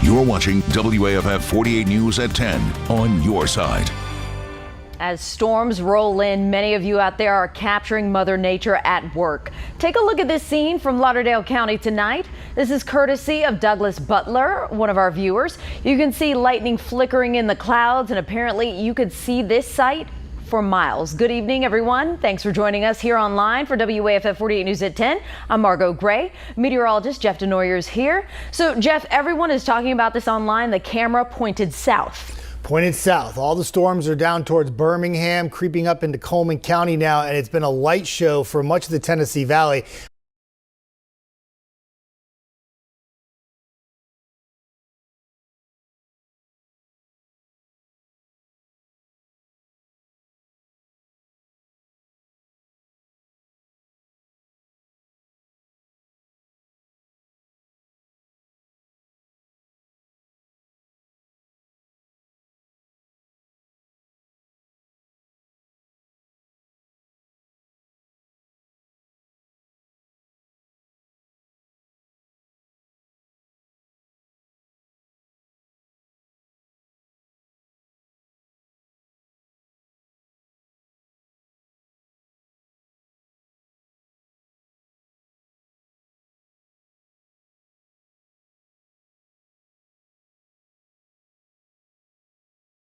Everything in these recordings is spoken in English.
You're watching WAFF 48 News at 10 on your side. As storms roll in, many of you out there are capturing Mother Nature at work. Take a look at this scene from Lauderdale County tonight. This is courtesy of Douglas Butler, one of our viewers. You can see lightning flickering in the clouds, and apparently you could see this sight for miles. Good evening, everyone. Thanks for joining us here online for WAFF 48 News at 10. I'm Margot Gray. Meteorologist Jeff DeNoyer's here. So, Jeff, everyone is talking about this online. The camera pointed south. Pointed south. All the storms are down towards Birmingham, creeping up into Coleman County now, and it's been a light show for much of the Tennessee Valley.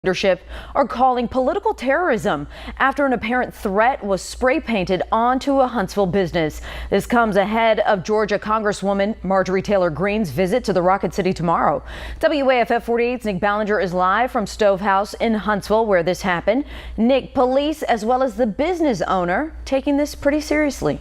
Leadership are calling political terrorism after an apparent threat was spray painted onto a Huntsville business. This comes ahead of Georgia Congresswoman Marjorie Taylor Greene's visit to the Rocket City tomorrow. WAFF 48's Nick Ballinger is live from Stove House in Huntsville, where this happened. Nick, police as well as the business owner taking this pretty seriously.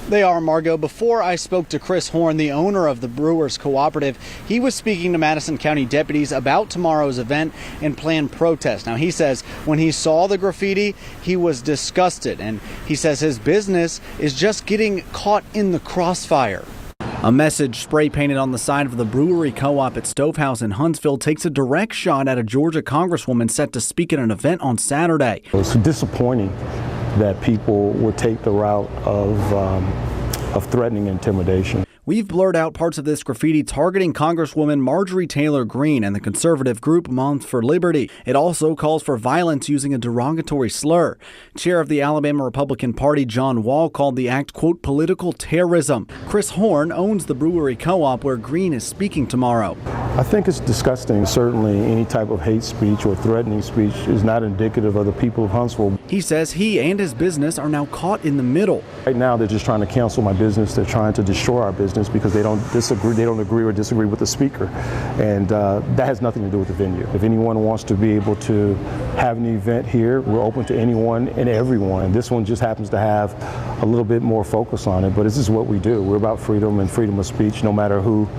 They are, Margot. Before I spoke to Chris Horn, the owner of the Brewers Cooperative, he was speaking to Madison County deputies about tomorrow's event and planned protest. Now, he says when he saw the graffiti, he was disgusted, and he says his business is just getting caught in the crossfire. A message spray painted on the side of the brewery co-op at Stovehouse in Huntsville takes a direct shot at a Georgia Congresswoman set to speak at an event on Saturday. It's disappointing that people would take the route of threatening intimidation. We've blurred out parts of this graffiti targeting Congresswoman Marjorie Taylor Greene and the conservative group Moms for Liberty. It also calls for violence using a derogatory slur. Chair of the Alabama Republican Party, John Wall, called the act, quote, political terrorism. Chris Horn owns the brewery co-op where Greene is speaking tomorrow. I think it's disgusting. Certainly any type of hate speech or threatening speech is not indicative of the people of Huntsville. He says he and his business are now caught in the middle. Right now they're just trying to cancel my business. They're trying to destroy our business because they don't agree or disagree with the speaker, and that has nothing to do with the venue. If anyone wants to be able to have an event here, we're open to anyone and everyone. This one just happens to have a little bit more focus on it, but this is what we do. We're about freedom and freedom of speech, no matter who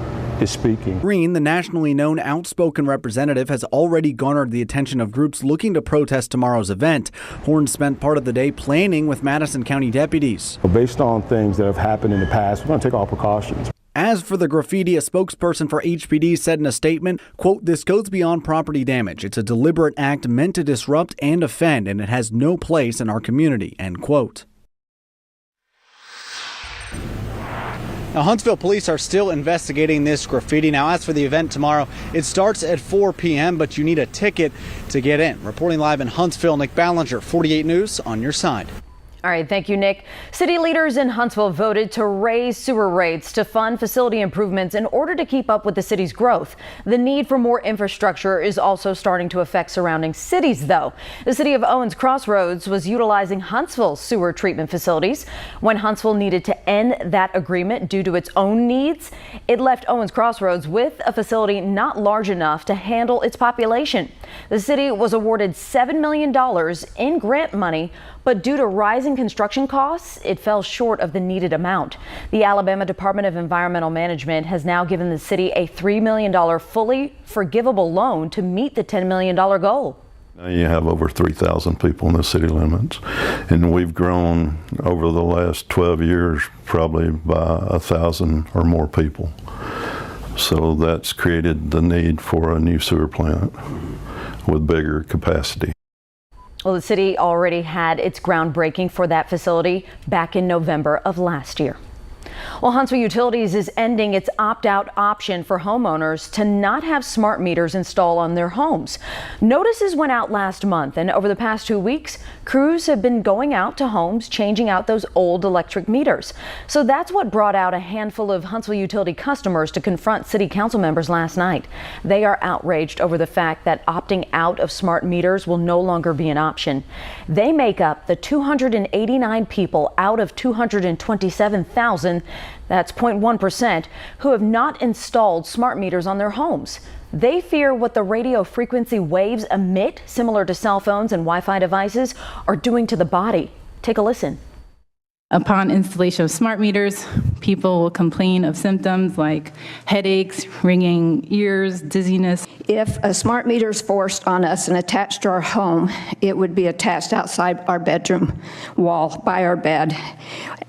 is speaking. Greene, the nationally known outspoken representative, has already garnered the attention of groups looking to protest tomorrow's event. Horn spent part of the day planning with Madison County deputies. Based on things that have happened in the past, we're going to take all precautions. As for the graffiti, a spokesperson for HPD said in a statement, quote, this goes beyond property damage. It's a deliberate act meant to disrupt and offend, and it has no place in our community, end quote. Now, Huntsville police are still investigating this graffiti. Now, as for the event tomorrow, it starts at 4 p.m., but you need a ticket to get in. Reporting live in Huntsville, Nick Ballinger, 48 News, on your side. All right, thank you, Nick. City leaders in Huntsville voted to raise sewer rates to fund facility improvements in order to keep up with the city's growth. The need for more infrastructure is also starting to affect surrounding cities, though. The city of Owens Crossroads was utilizing Huntsville's sewer treatment facilities. When Huntsville needed to end that agreement due to its own needs, it left Owens Crossroads with a facility not large enough to handle its population. The city was awarded $7 million in grant money, but due to rising construction costs, it fell short of the needed amount. The Alabama Department of Environmental Management has now given the city a $3 million fully forgivable loan to meet the $10 million goal. Now you have over 3,000 people in the city limits, and we've grown over the last 12 years probably by 1,000 or more people. So that's created the need for a new sewer plant with bigger capacity. Well, the city already had its groundbreaking for that facility back in November of last year. Well, Huntsville Utilities is ending its opt-out option for homeowners to not have smart meters installed on their homes. Notices went out last month, and over the past 2 weeks, crews have been going out to homes, changing out those old electric meters. So that's what brought out a handful of Huntsville Utility customers to confront city council members last night. They are outraged over the fact that opting out of smart meters will no longer be an option. They make up the 289 people out of 227,000, that's 0.1%, who have not installed smart meters on their homes. They fear what the radio frequency waves emit, similar to cell phones and Wi-Fi devices, are doing to the body. Take a listen. Upon installation of smart meters, people will complain of symptoms like headaches, ringing ears, dizziness. If a smart meter is forced on us and attached to our home, it would be attached outside our bedroom wall by our bed.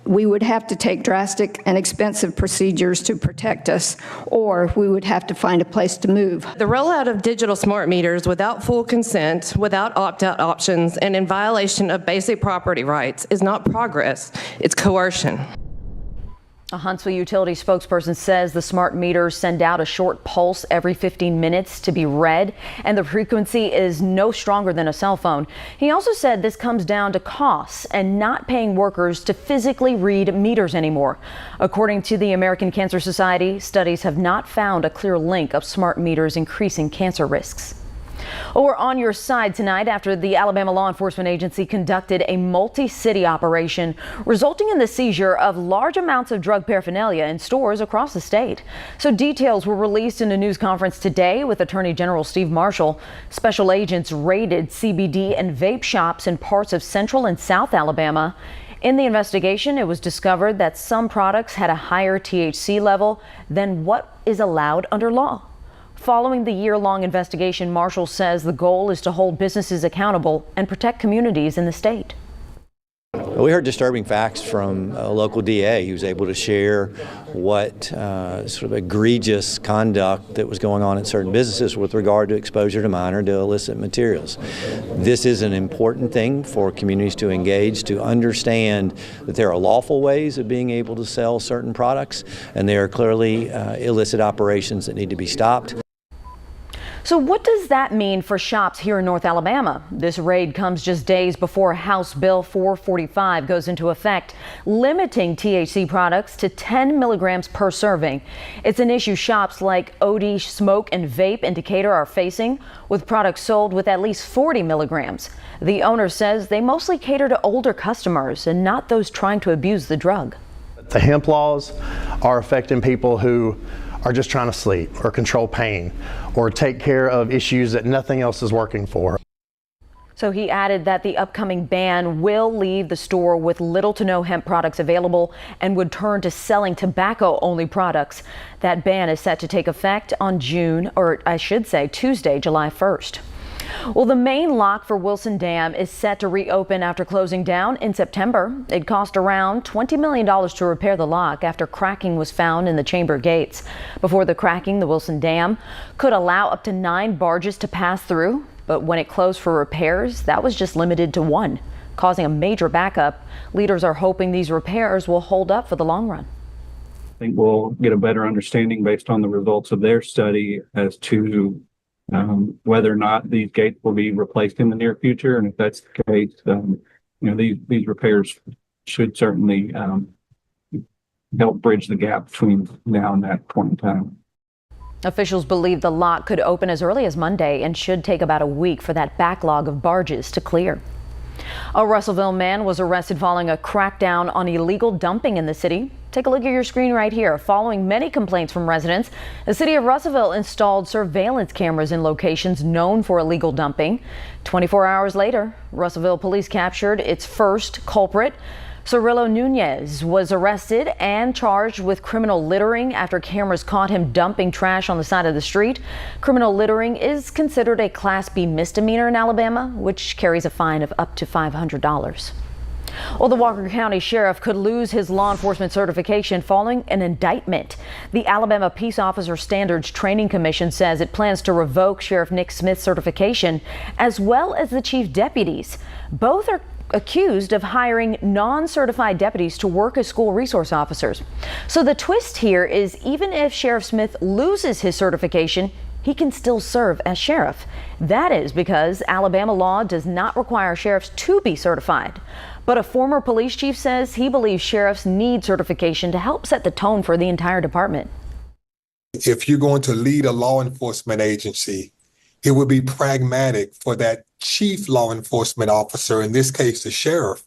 We would have to take drastic and expensive procedures to protect us, or we would have to find a place to move. The rollout of digital smart meters without full consent, without opt-out options, and in violation of basic property rights is not progress, it's coercion. A Huntsville Utility spokesperson says the smart meters send out a short pulse every 15 minutes to be read, and the frequency is no stronger than a cell phone. He also said this comes down to costs and not paying workers to physically read meters anymore. According to the American Cancer Society, studies have not found a clear link of smart meters increasing cancer risks. Well, we're on your side tonight after the Alabama Law Enforcement Agency conducted a multi-city operation resulting in the seizure of large amounts of drug paraphernalia in stores across the state. So details were released in a news conference today with Attorney General Steve Marshall. Special agents raided CBD and vape shops in parts of Central and South Alabama. In the investigation, it was discovered that some products had a higher THC level than what is allowed under law. Following the year-long investigation, Marshall says the goal is to hold businesses accountable and protect communities in the state. We heard disturbing facts from a local DA who was able to share what sort of egregious conduct that was going on in certain businesses with regard to exposure to minor to illicit materials. This is an important thing for communities to engage, to understand that there are lawful ways of being able to sell certain products, and there are clearly illicit operations that need to be stopped. So what does that mean for shops here in North Alabama? This raid comes just days before House Bill 445 goes into effect, limiting THC products to 10 milligrams per serving. It's an issue shops like OD Smoke and Vape in Decatur are facing, with products sold with at least 40 milligrams. The owner says they mostly cater to older customers and not those trying to abuse the drug. The hemp laws are affecting people who are just trying to sleep or control pain or take care of issues that nothing else is working for. So he added that the upcoming ban will leave the store with little to no hemp products available and would turn to selling tobacco-only products. That ban is set to take effect on Tuesday, July 1st. Well, the main lock for Wilson Dam is set to reopen after closing down in September. It cost around $20 million to repair the lock after cracking was found in the chamber gates. Before the cracking, the Wilson Dam could allow up to 9 barges to pass through, but when it closed for repairs, that was just limited to 1, causing a major backup. Leaders are hoping these repairs will hold up for the long run. I think we'll get a better understanding based on the results of their study as to whether or not these gates will be replaced in the near future, and if that's the case, these repairs should certainly help bridge the gap between now and that point in time. Officials believe the lock could open as early as Monday and should take about a week for that backlog of barges to clear. A Russellville man was arrested following a crackdown on illegal dumping in the city. Take a look at your screen right here. Following many complaints from residents, the city of Russellville installed surveillance cameras in locations known for illegal dumping. 24 hours later, Russellville police captured its first culprit. Cirillo Nunez was arrested and charged with criminal littering after cameras caught him dumping trash on the side of the street. Criminal littering is considered a Class B misdemeanor in Alabama, which carries a fine of up to $500. Well, the Walker County Sheriff could lose his law enforcement certification following an indictment. The Alabama Peace Officer Standards Training Commission says it plans to revoke Sheriff Nick Smith's certification as well as the chief deputies. Both are accused of hiring non-certified deputies to work as school resource officers. So the twist here is even if Sheriff Smith loses his certification, he can still serve as sheriff. That is because Alabama law does not require sheriffs to be certified. But a former police chief says he believes sheriffs need certification to help set the tone for the entire department. If you're going to lead a law enforcement agency, it would be pragmatic for that chief law enforcement officer, in this case the sheriff,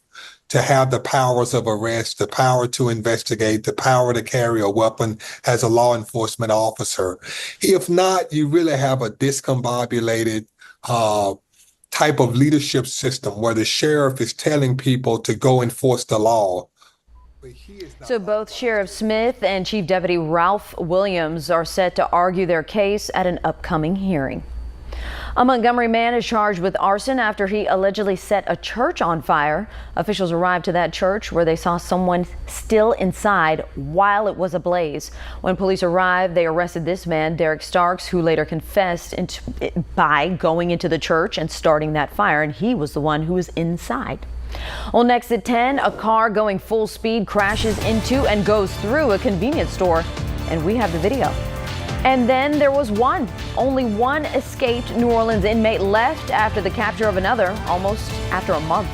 to have the powers of arrest, the power to investigate, the power to carry a weapon as a law enforcement officer. If not, you really have a discombobulated type of leadership system where the sheriff is telling people to go enforce the law. So both Sheriff Smith and Chief Deputy Ralph Williams are set to argue their case at an upcoming hearing. A Montgomery man is charged with arson after he allegedly set a church on fire. Officials arrived to that church where they saw someone still inside while it was ablaze. When police arrived, they arrested this man, Derek Starks, who later confessed by going into the church and starting that fire, and he was the one who was inside. Well, next at 10, a car going full speed crashes into and goes through a convenience store, and we have the video. And then there was only one escaped New Orleans inmate left after the capture of another, almost after a month.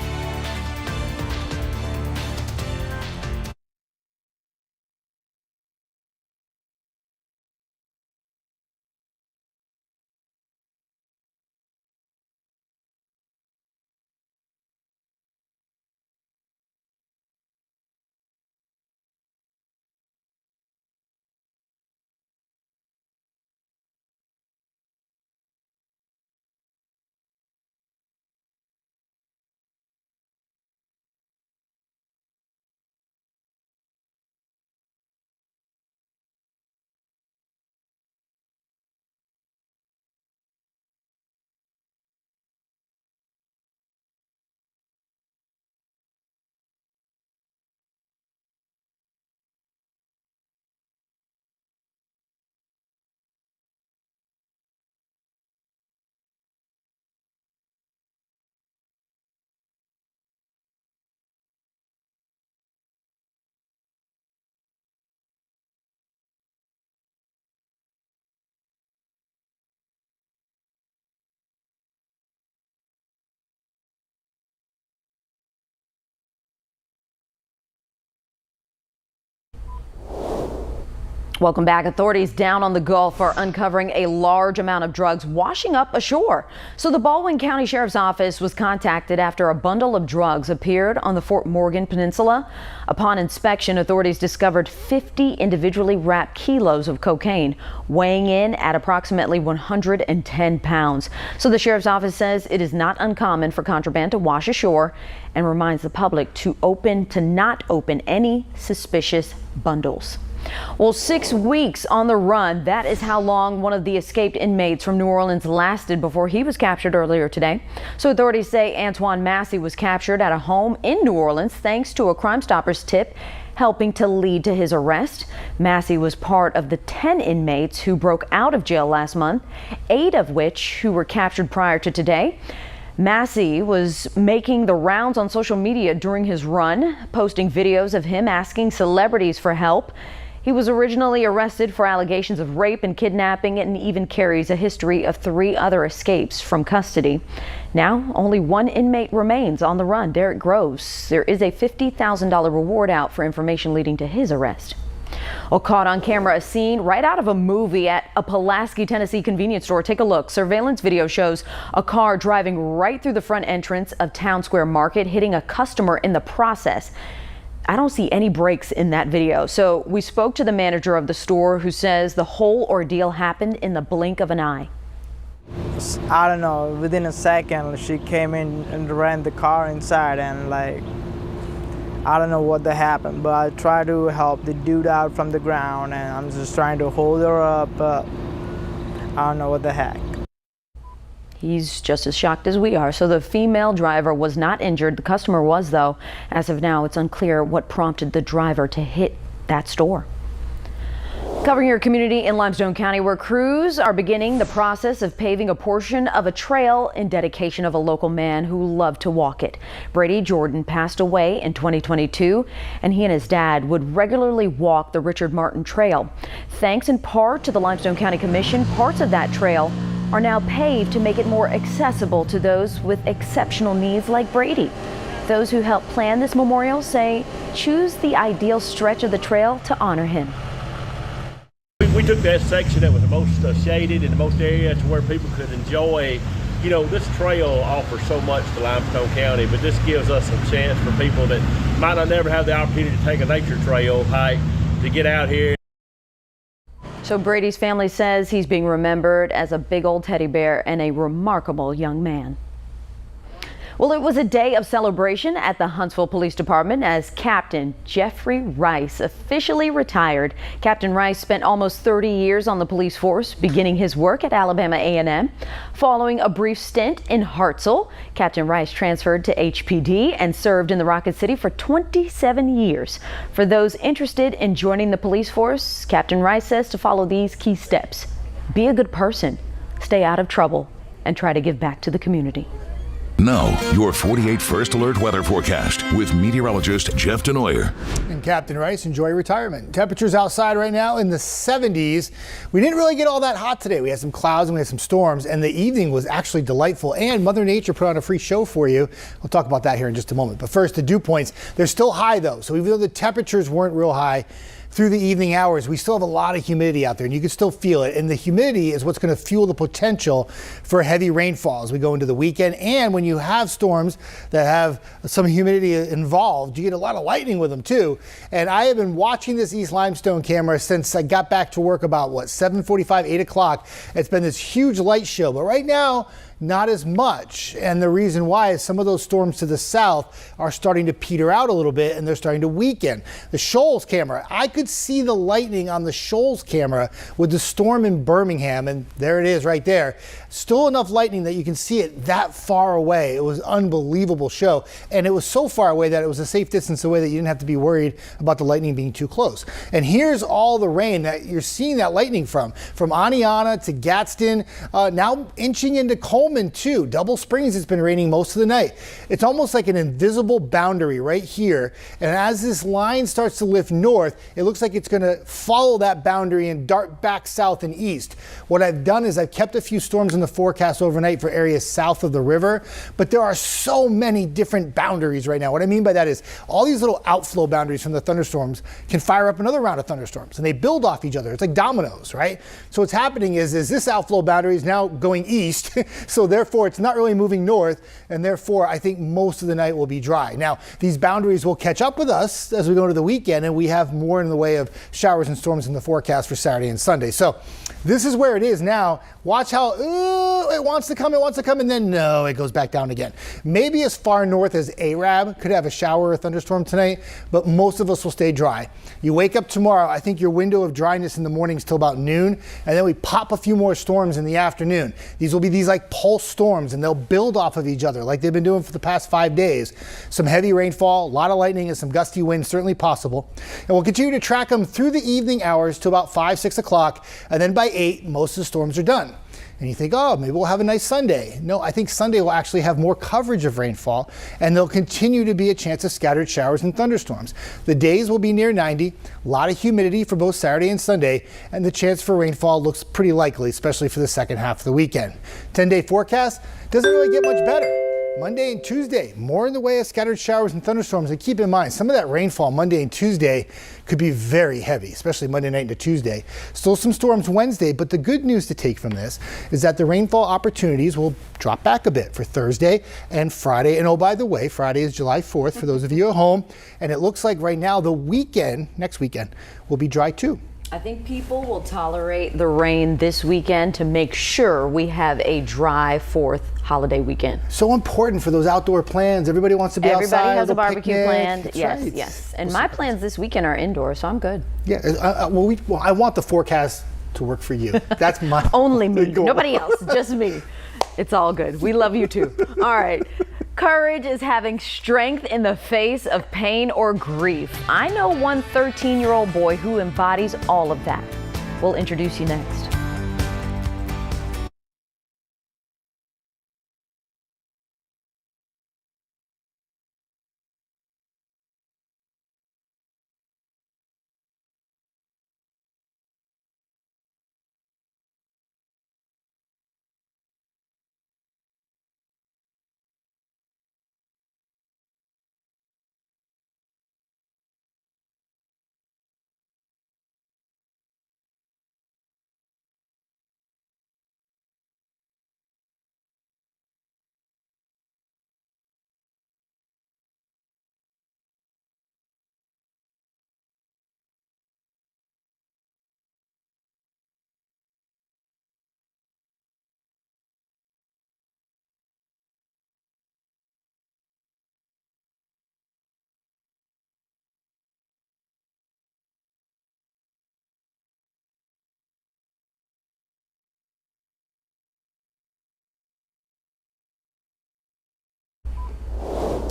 Welcome back. Authorities down on the Gulf are uncovering a large amount of drugs washing up ashore. So the Baldwin County Sheriff's Office was contacted after a bundle of drugs appeared on the Fort Morgan Peninsula. Upon inspection, authorities discovered 50 individually wrapped kilos of cocaine, weighing in at approximately 110 pounds. So the Sheriff's Office says it is not uncommon for contraband to wash ashore and reminds the public to not open any suspicious bundles. Well, 6 weeks on the run. That is how long one of the escaped inmates from New Orleans lasted before he was captured earlier today. So authorities say Antoine Massey was captured at a home in New Orleans thanks to a Crime Stoppers tip helping to lead to his arrest. Massey was part of the 10 inmates who broke out of jail last month, 8 of which who were captured prior to today. Massey was making the rounds on social media during his run, posting videos of him asking celebrities for help. He was originally arrested for allegations of rape and kidnapping and even carries a history of 3 other escapes from custody. Now, only 1 inmate remains on the run, Derek Groves. There is a $50,000 reward out for information leading to his arrest. Well, caught on camera, a scene right out of a movie at a Pulaski, Tennessee convenience store. Take a look. Surveillance video shows a car driving right through the front entrance of Town Square Market, hitting a customer in the process. I don't see any brakes in that video. So we spoke to the manager of the store who says the whole ordeal happened in the blink of an eye. I don't know, within a second she came in and ran the car inside, and I don't know what happened, but I tried to help the dude out from the ground and I'm just trying to hold her up, but I don't know what the heck. He's just as shocked as we are. So the female driver was not injured. The customer was, though. As of now, it's unclear what prompted the driver to hit that store. Covering your community in Limestone County, where crews are beginning the process of paving a portion of a trail in dedication of a local man who loved to walk it. Brady Jordan passed away in 2022, and he and his dad would regularly walk the Richard Martin Trail. Thanks in part to the Limestone County Commission, parts of that trail are now paved to make it more accessible to those with exceptional needs like Brady. Those who helped plan this memorial say choose the ideal stretch of the trail to honor him. We took that section that was the most shaded in the most area to where people could enjoy. You know, this trail offers so much to Limestone County, but this gives us a chance for people that might not never have the opportunity to take a nature trail hike to get out here. So Brady's family says he's being remembered as a big old teddy bear and a remarkable young man. Well, it was a day of celebration at the Huntsville Police Department as Captain Jeffrey Rice officially retired. Captain Rice spent almost 30 years on the police force, beginning his work at Alabama A&M. Following a brief stint in Hartselle, Captain Rice transferred to HPD and served in the Rocket City for 27 years. For those interested in joining the police force, Captain Rice says to follow these key steps. Be a good person, stay out of trouble, and try to give back to the community. Now, your 48 First Alert weather forecast with meteorologist Jeff Denoyer. And Captain Rice, enjoy retirement. Temperatures outside right now in the 70s. We didn't really get all that hot today. We had some clouds and we had some storms, and the evening was actually delightful. And Mother Nature put on a free show for you. We'll talk about that here in just a moment. But first, the dew points. They're still high, though. So even though the temperatures weren't real high through the evening hours, we still have a lot of humidity out there, and you can still feel it. And the humidity is what's going to fuel the potential for heavy rainfall as we go into the weekend. And when you have storms that have some humidity involved, you get a lot of lightning with them too. And I have been watching this East Limestone camera since I got back to work about 7:45, 8 o'clock. It's been this huge light show, but right now, not as much. And the reason why is some of those storms to the south are starting to peter out a little bit, and they're starting to weaken. The Shoals camera, I could see the lightning on the Shoals camera with the storm in Birmingham, and there it is right there. Still enough lightning that you can see it that far away. It was an unbelievable show, and it was so far away that it was a safe distance away that you didn't have to be worried about the lightning being too close. And here's all the rain that you're seeing that lightning from Aniana to Gadsden, now inching into Coleman too. Double Springs, it's been raining most of the night. It's almost like an invisible boundary right here. And as this line starts to lift north, it looks like it's going to follow that boundary and dart back south and east. What I've done is I've kept a few storms in the forecast overnight for areas south of the river, but there are so many different boundaries right now. What I mean by that is all these little outflow boundaries from the thunderstorms can fire up another round of thunderstorms, and they build off each other. It's like dominoes, right? So what's happening is this outflow boundary is now going east, so therefore it's not really moving north, and therefore I think most of the night will be dry. Now, these boundaries will catch up with us as we go into the weekend, and we have more in the way of showers and storms in the forecast for Saturday and Sunday. So this is where it is now. Watch how it wants to come, and then no, it goes back down again. Maybe as far north as Arab could have a shower or thunderstorm tonight, but most of us will stay dry. You wake up tomorrow, I think your window of dryness in the mornings till about noon, and then we pop a few more storms in the afternoon. These will be these like pulse storms, and they'll build off of each other like they've been doing for the past 5 days. Some heavy rainfall, a lot of lightning, and some gusty winds certainly possible. And we'll continue to track them through the evening hours to about 5, 6 o'clock, and then by 8, most of the storms are done. And you think, oh, maybe we'll have a nice Sunday. No, I think Sunday will actually have more coverage of rainfall, and there'll continue to be a chance of scattered showers and thunderstorms. The days will be near 90, a lot of humidity for both Saturday and Sunday, and the chance for rainfall looks pretty likely, especially for the second half of the weekend. 10-day forecast doesn't really get much better. Monday and Tuesday, more in the way of scattered showers and thunderstorms. And keep in mind, some of that rainfall Monday and Tuesday could be very heavy, especially Monday night into Tuesday. Still some storms Wednesday, but the good news to take from this is that the rainfall opportunities will drop back a bit for Thursday and Friday. And oh, by the way, Friday is July 4th for those of you at home. And it looks like right now the weekend, next weekend, will be dry too. I think people will tolerate the rain this weekend to make sure we have a dry 4th holiday weekend. So important for those outdoor plans. Everybody wants to be outside. Everybody has a barbecue picnic. planned. That's yes, right. yes. And my plans this weekend are indoor, so I'm good. Yeah. Well, I want the forecast to work for you. That's my only me. Nobody else. Just me. It's all good. We love you too. All right. Courage is having strength in the face of pain or grief. I know one 13-year-old boy who embodies all of that. We'll introduce you next.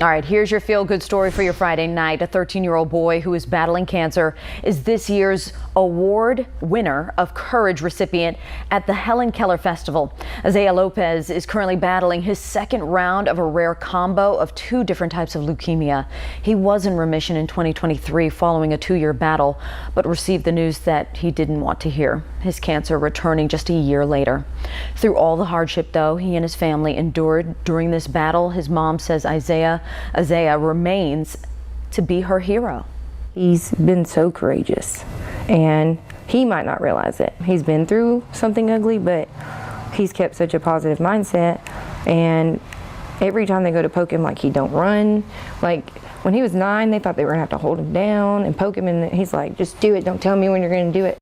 All right, here's your feel-good story for your Friday night. A 13-year-old boy who is battling cancer is this year's award winner of Courage recipient at the Helen Keller Festival. Isaiah Lopez is currently battling his second round of a rare combo of 2 different types of leukemia. He was in remission in 2023 following a 2-year battle, but received the news that he didn't want to hear. His cancer returning just a year later. Through all the hardship, though, he and his family endured during this battle. His mom says Isaiah remains to be her hero. He's been so courageous, and he might not realize it. He's been through something ugly, but he's kept such a positive mindset, and every time they go to poke him, like, he don't run. Like, when he was 9, they thought they were gonna have to hold him down and poke him, and he's like, just do it, don't tell me when you're gonna do it.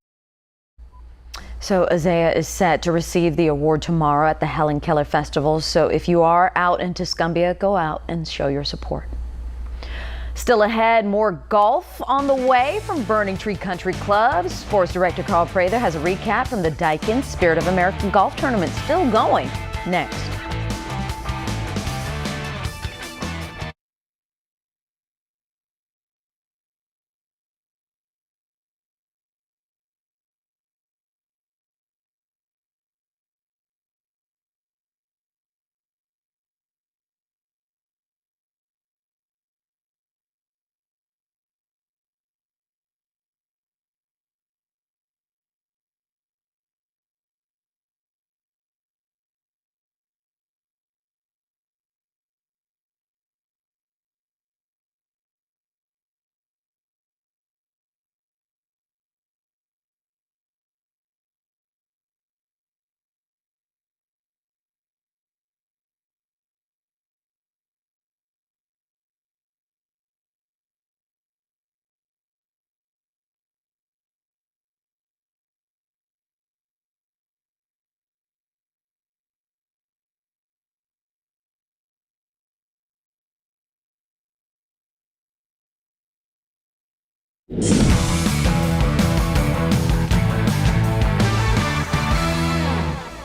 So Isaiah is set to receive the award tomorrow at the Helen Keller Festival. So if you are out in Tuscumbia, go out and show your support. Still ahead, more golf on the way from Burning Tree Country Club. Sports Director Carl Prather has a recap from the Daikin Spirit of America Golf Tournament, still going next.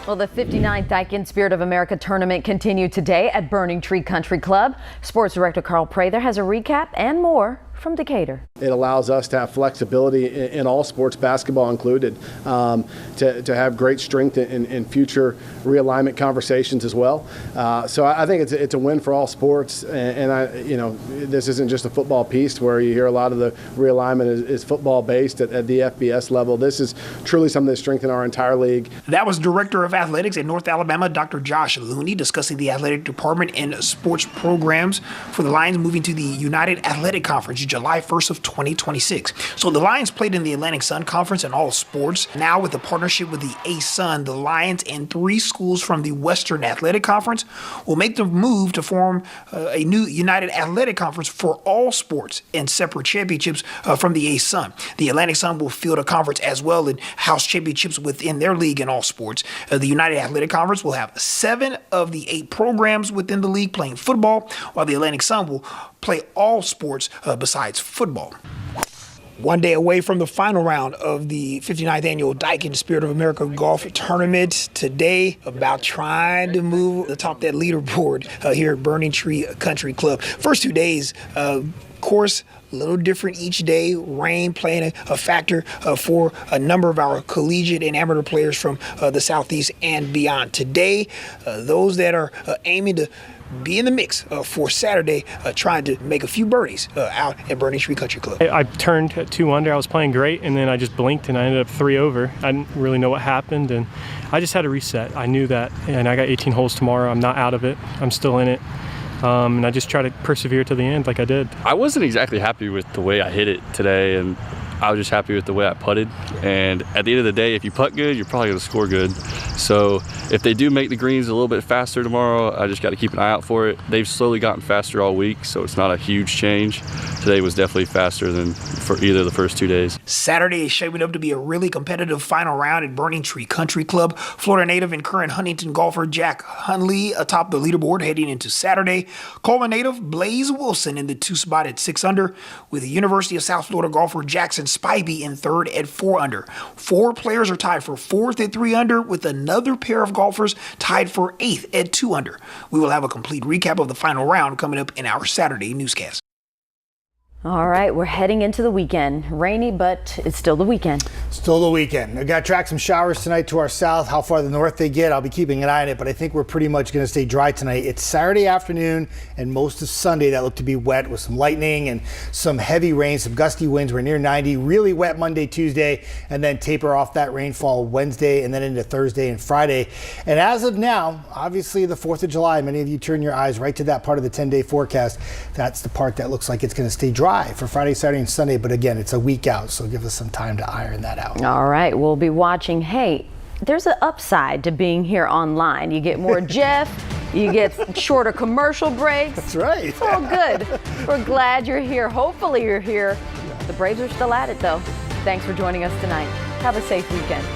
Well, the 59th Daikin Spirit of America tournament continued today at Burning Tree Country Club. Sports Director Carl Prather has a recap and more from Decatur. It allows us to have flexibility in all sports, basketball included, to have great strength in future realignment conversations as well. So I think it's a win for all sports, and this isn't just a football piece where you hear a lot of the realignment is football based at the FBS level. This is truly something that strengthens our entire league. That was Director of Athletics at North Alabama, Dr. Josh Looney, discussing the athletic department and sports programs for the Lions moving to the United Athletic Conference July 1st of 2026. So the Lions played in the Atlantic Sun Conference in all sports. Now with the partnership with the A-Sun, the Lions and 3 schools from the Western Athletic Conference will make the move to form a new United Athletic Conference for all sports and separate championships from the A-Sun. The Atlantic Sun will field a conference as well and house championships within their league in all sports. The United Athletic Conference will have 7 of the 8 programs within the league playing football, while the Atlantic Sun will play all sports besides football. One day away from the final round of the 59th annual Daikin Spirit of America Golf Tournament. Today, about trying to move atop that leaderboard here at Burning Tree Country Club. First 2 days, course, a little different each day. Rain playing a factor for a number of our collegiate and amateur players from the Southeast and beyond. Today, those that are aiming to be in the mix for Saturday, trying to make a few birdies out at Burning Tree Country Club. I turned 2 under. I was playing great, and then I just blinked, and I ended up 3 over. I didn't really know what happened, and I just had to reset. I knew that, and I got 18 holes tomorrow. I'm not out of it. I'm still in it. And I just try to persevere to the end like I did. I wasn't exactly happy with the way I hit it today, and I was just happy with the way I putted. And at the end of the day, if you putt good, you're probably going to score good. So if they do make the greens a little bit faster tomorrow, I just got to keep an eye out for it. They've slowly gotten faster all week, so it's not a huge change. Today was definitely faster than for either the first 2 days. Saturday is shaping up to be a really competitive final round at Burning Tree Country Club. Florida native and current Huntington golfer Jack Hunley atop the leaderboard heading into Saturday. Coleman native Blaze Wilson in the 2 spot at 6 under, with the University of South Florida golfer Jackson Spivey in 3rd at 4 under. 4 players are tied for 4th at 3 under, with another pair of golfers tied for 8th at 2 under. We will have a complete recap of the final round coming up in our Saturday newscast. All right, we're heading into the weekend. Rainy, but it's still the weekend. Still the weekend. I got to track some showers tonight to our south. How far the north they get, I'll be keeping an eye on it, but I think we're pretty much going to stay dry tonight. It's Saturday afternoon and most of Sunday that look to be wet with some lightning and some heavy rain, some gusty winds. We're near 90. Really wet Monday, Tuesday, and then taper off that rainfall Wednesday and then into Thursday and Friday. And as of now, obviously the 4th of July, many of you turn your eyes right to that part of the 10-day forecast. That's the part that looks like it's going to stay dry for Friday, Saturday, and Sunday, but again, it's a week out, so give us some time to iron that out. All right, we'll be watching. Hey, there's an upside to being here online. You get more Jeff, you get shorter commercial breaks. That's right. It's all good. We're glad you're here. Hopefully you're here. The Braves are still at it, though. Thanks for joining us tonight. Have a safe weekend.